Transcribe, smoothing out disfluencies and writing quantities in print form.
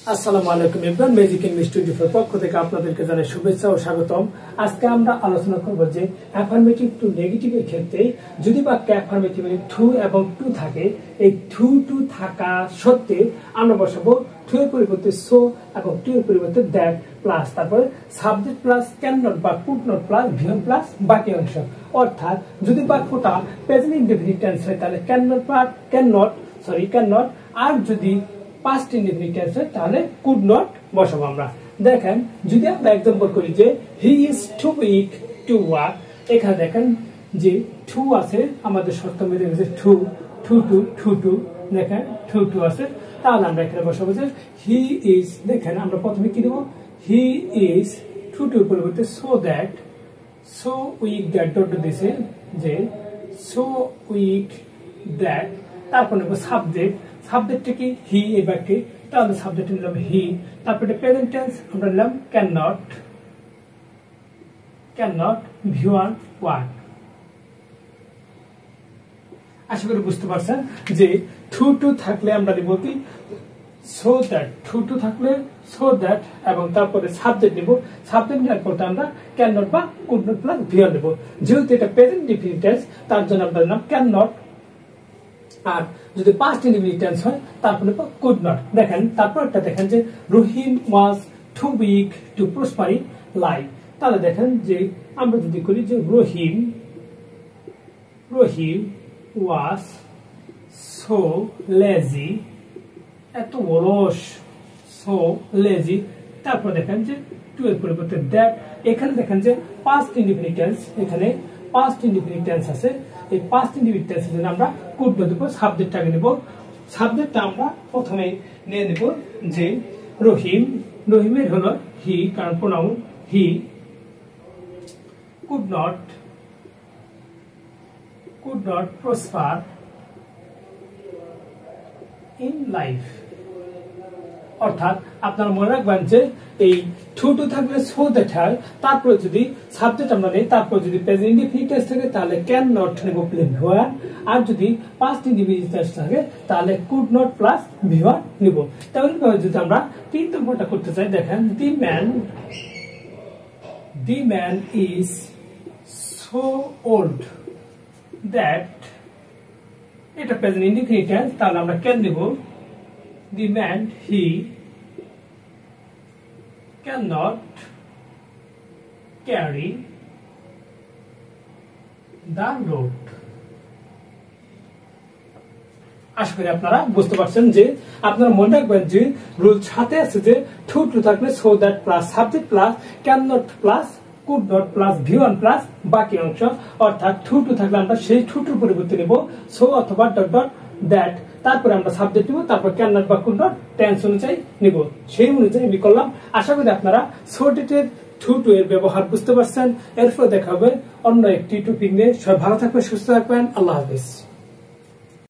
আসসালামু আলাইকুম everyone, magic English 24 পক্ষ থেকে আপনাদেরকে জানাই শুভেচ্ছা ও স্বাগতম। আজকে আমরা আলোচনা করব যে অ্যাফার্মেটিভ টু নেগেটিভ এর ক্ষেত্রে যদি বাক্যে অ্যাফার্মেটিভ টু এবং টু থাকে, এই টু থাকা সত্ত্বে আমরা বসাবো টু এর পরিবর্তে সো এবং টু এর পরিবর্তে দ্যাট প্লাস তারপরে সাবজেক্ট প্লাস ক্যান নট বা could not plus VM plus বাকি অংশ। অর্থাৎ যদি বাক্যটা প্রেজেন্ট ইনডেফিনিট টেন্স হয় তাহলে ক্যান নট, আর যদি পাস্ট ইনডেফিনিট টেন্স হয় তাহলে কুড নট বসাবো আমরা। দেখেন যদি আমরা एग्जांपल করি যে he is too weak to walk, এখানে দেখেন যে টু আছে, আমাদের শর্ত মেনে গেছে টু দেখেন টু আছে, তাহলে আমরা এখানে বসাবো যে হি ইজ। দেখেন আমরা প্রথমে কি দেব, হি ইজ টু পরিবর্তে সো উইক দ্যাট ডট দিছে যে সো উইক দ্যাট, তারপর নেব সাবজেক্টটা কি হি, এই বাক্যে তাহলে সাবজেক্ট নিলাম হি, তারপরে প্রেজেন্ট টেন্স আমরা নিলাম ক্যান নট ভিওয়ান ওয়াক। আশা করি বুঝতে পারছেন যে টু থাকলে আমরা নিব কি সো দ্যাট, টু থাকলে সো দ্যাট এবং তারপরে সাবজেক্ট নিব, সাবজেক্ট নেওয়ার পর আমরা ক্যান নট বা কুড নট প্লাস ভিওয়ান নেব। যেহেতু এটা প্রেজেন্ট ইনডেফিনিট টেন্স তার জন্য আমরা নিলাম ক্যান নট, আর যদি পাস্ট ইনডেফিনিট টেন্স হয় তারপরে কুড নট। দেখেন তারপরটা দেখেন যে Rahim was too weak to prosper in life, তাহলে দেখেন যে আমরা যদি করি যে রহিম ওয়াজ সো লেজি, এত অলস, সো লেজি, তারপর দেখেন যে টু এর পরিবর্তে দ্যাট। এখানে দেখেন যে পাস্ট ইনডেফিনিট টেন্স, এখানে পাস্ট ইনডেফিনিট টেন্স আছে, এই পাস্ট ইনডেফিনিট টেন্সের জন্য আমরা কুড নট দেব, সাবজেক্টটাকে নেব। সাবজেক্টটা আমরা প্রথমে নিয়ে নেব যে রহিমের হলো হি, কারণ pronoun he, could not prosper in life. অর্থাৎ আপনারা মনে রাখবেন যে এই টু থাকলে সো দ্যাট হয়, তারপরে যদি সাবজেক্ট আমরা নেই, তারপর যদি প্রেজেন্ট ইনডেফিনিট টেন্স থাকে তাহলে ক্যান নট নেব প্লাস ভিওয়ান, আর যদি পাস্ট ইনডেফিনিট টেন্স থাকে তাহলে কুড নট প্লাস ভিওয়ান নেব। তাহলে যদি আমরা 3 নম্বরটা করতে চাই, দেখেন the man is so old that, এটা প্রেজেন্ট ইনডেফিনিট টেন্স, তাহলে আমরা ক্যান নেব। The man he cannot carry the load। আশা করি আপনারা বুঝতে পারছেন যে আপনারা মনে রাখবেন যে রুল সাথে আছে যে টু থাকলে so that plus subject plus can not plus could not plus V1 plus বাকি অংশ। অর্থাৎ টু থাকলে আমরা সেই টুর পরিবর্তে নেব সো অথবা ডট দ্যাট, তারপরে আমরা সাবজেক্ট নিব, তারপর ক্যান নট বা কুড নট টেন্স অনুযায়ী নিব, সেই অনুযায়ী আমি করলাম। আশা করি আপনারা শর্টের টু এর ব্যবহার বুঝতে পারছেন। এরপর দেখা হবে অন্য একটি টপিক নিয়ে। সবাই ভালো থাকবেন, সুস্থ থাকবেন, আল্লাহ হাফেজ।